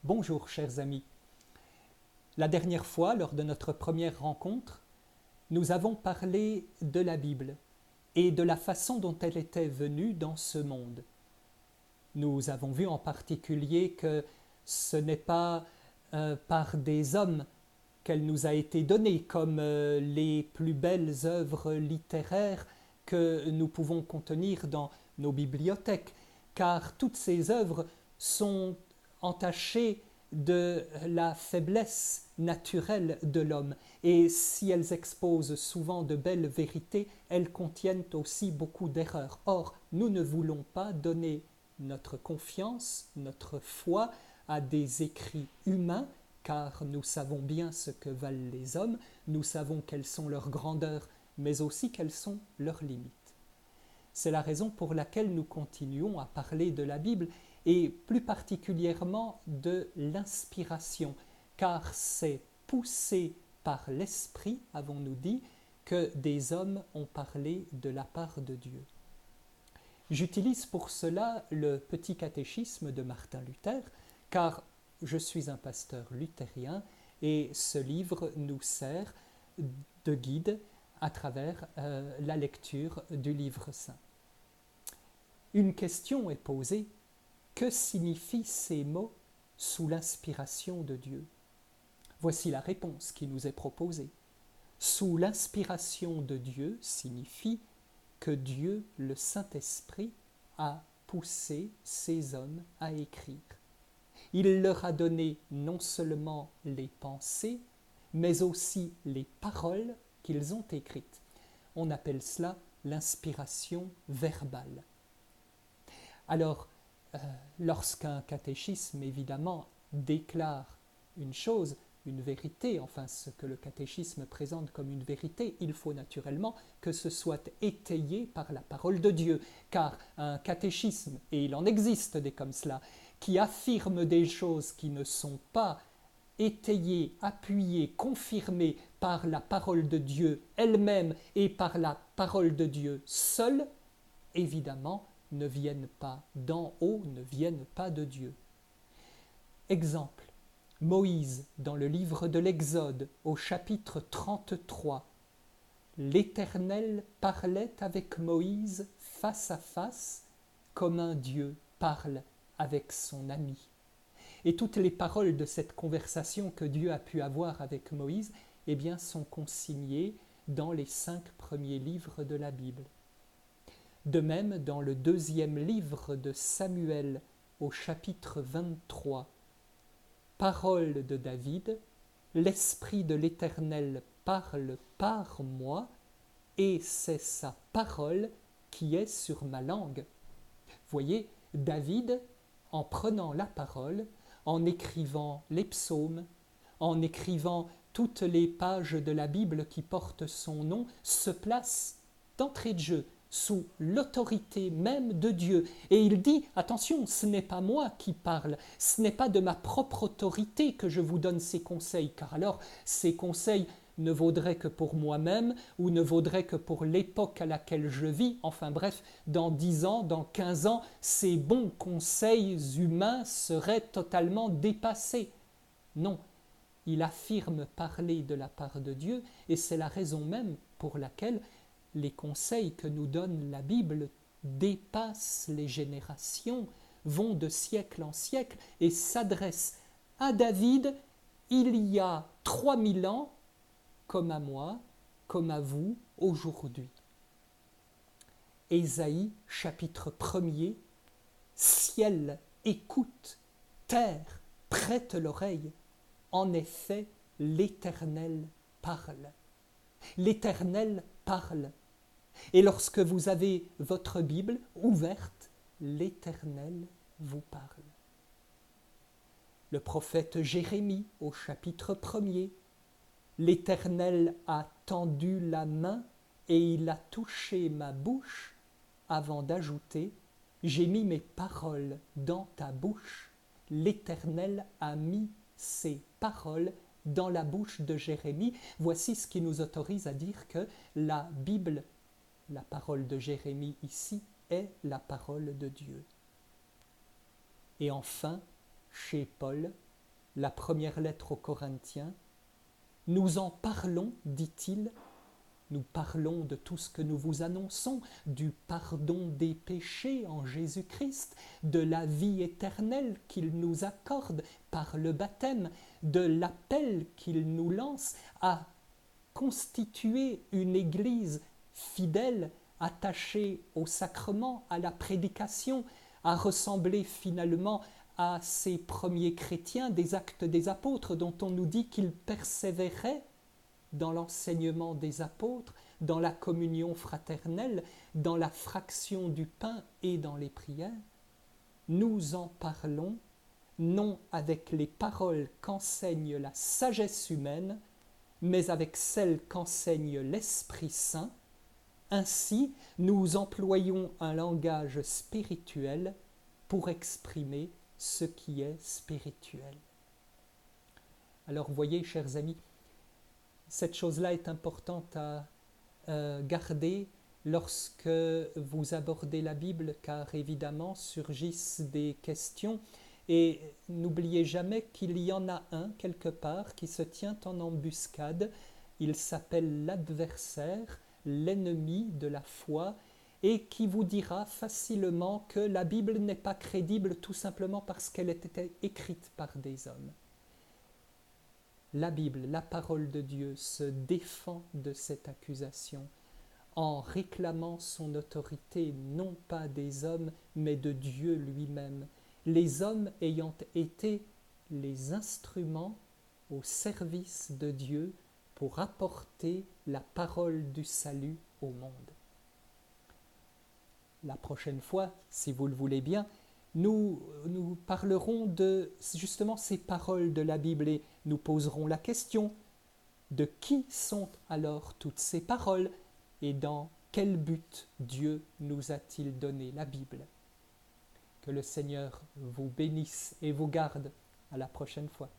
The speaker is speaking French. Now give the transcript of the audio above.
Bonjour chers amis. La dernière fois, lors de notre première rencontre, nous avons parlé de la Bible et de la façon dont elle était venue dans ce monde. Nous avons vu en particulier que ce n'est pas par des hommes qu'elle nous a été donnée, comme les plus belles œuvres littéraires que nous pouvons contenir dans nos bibliothèques, car toutes ces œuvres sont entachées de la faiblesse naturelle de l'homme. Et si elles exposent souvent de belles vérités, elles contiennent aussi beaucoup d'erreurs. Or, nous ne voulons pas donner notre confiance, notre foi à des écrits humains, car nous savons bien ce que valent les hommes, nous savons quelles sont leurs grandeurs, mais aussi quelles sont leurs limites. C'est la raison pour laquelle nous continuons à parler de la Bible et plus particulièrement de l'inspiration, car c'est poussé par l'Esprit, avons-nous dit, que des hommes ont parlé de la part de Dieu. J'utilise pour cela le petit catéchisme de Martin Luther, car je suis un pasteur luthérien et ce livre nous sert de guide à travers la lecture du livre saint. Une question est posée: que signifient ces mots « sous l'inspiration de Dieu » ? Voici la réponse qui nous est proposée. Sous l'inspiration de Dieu signifie que Dieu, le Saint-Esprit, a poussé ces hommes à écrire. Il leur a donné non seulement les pensées, mais aussi les paroles qu'ils ont écrites. On appelle cela l'inspiration verbale. Alors, lorsqu'un catéchisme, évidemment, déclare une chose, une vérité, enfin ce que le catéchisme présente comme une vérité, il faut naturellement que ce soit étayé par la parole de Dieu, car un catéchisme, et il en existe des comme cela, qui affirment des choses qui ne sont pas étayées, appuyées, confirmées par la parole de Dieu elle-même et par la parole de Dieu seule, évidemment, ne viennent pas d'en haut, ne viennent pas de Dieu. Exemple, Moïse, dans le livre de l'Exode, au chapitre 33, l'Éternel parlait avec Moïse face à face, comme un Dieu parle avec son ami. Et toutes les paroles de cette conversation que Dieu a pu avoir avec Moïse, eh bien, sont consignées dans les 5 premiers livres de la Bible. De même, dans le 2e livre de Samuel, au chapitre 23, parole de David, l'Esprit de l'Éternel parle par moi, et c'est sa parole qui est sur ma langue. Voyez, David, en prenant la parole, en écrivant les psaumes, en écrivant toutes les pages de la Bible qui portent son nom, se place d'entrée de jeu sous l'autorité même de Dieu. Et il dit, attention, ce n'est pas moi qui parle, ce n'est pas de ma propre autorité que je vous donne ces conseils, car alors ces conseils ne vaudraient que pour moi-même ou ne vaudraient que pour l'époque à laquelle je vis. Enfin bref, dans 10 ans, dans 15 ans, ces bons conseils humains seraient totalement dépassés. Non, il affirme parler de la part de Dieu et c'est la raison même pour laquelle les conseils que nous donne la Bible dépassent les générations, vont de siècle en siècle et s'adressent à David il y a 3000 ans, comme à moi, comme à vous aujourd'hui. Ésaïe, chapitre 1er, ciel, écoute, terre, prête l'oreille. En effet, l'Éternel parle. L'Éternel parle. Et lorsque vous avez votre Bible ouverte, l'Éternel vous parle. Le prophète Jérémie, au chapitre 1er, l'Éternel a tendu la main et il a touché ma bouche avant d'ajouter « J'ai mis mes paroles dans ta bouche ». L'Éternel a mis ses paroles dans la bouche de Jérémie. Voici ce qui nous autorise à dire que la Bible, la parole de Jérémie ici, est la parole de Dieu. Et enfin, chez Paul, la première lettre aux Corinthiens. Nous en parlons, dit-il, nous parlons de tout ce que nous vous annonçons, du pardon des péchés en Jésus-Christ, de la vie éternelle qu'il nous accorde par le baptême, de l'appel qu'il nous lance à constituer une Église fidèle, attachée au sacrement, à la prédication, à ressembler finalement à ces premiers chrétiens des Actes des Apôtres dont on nous dit qu'ils persévéraient dans l'enseignement des apôtres, dans la communion fraternelle, dans la fraction du pain et dans les prières. Nous en parlons, non avec les paroles qu'enseigne la sagesse humaine, mais avec celles qu'enseigne l'Esprit Saint. Ainsi, nous employons un langage spirituel pour exprimer ce qui est spirituel. Alors, voyez, chers amis, cette chose-là est importante à garder lorsque vous abordez la Bible, car évidemment surgissent des questions et n'oubliez jamais qu'il y en a un quelque part qui se tient en embuscade. Il s'appelle l'adversaire, l'ennemi de la foi, et qui vous dira facilement que la Bible n'est pas crédible tout simplement parce qu'elle était écrite par des hommes. La Bible, la parole de Dieu, se défend de cette accusation en réclamant son autorité non pas des hommes, mais de Dieu lui-même, les hommes ayant été les instruments au service de Dieu pour apporter la parole du salut au monde. La prochaine fois, si vous le voulez bien, nous parlerons de justement ces paroles de la Bible et nous poserons la question de qui sont alors toutes ces paroles et dans quel but Dieu nous a-t-il donné la Bible. Que le Seigneur vous bénisse et vous garde. À la prochaine fois.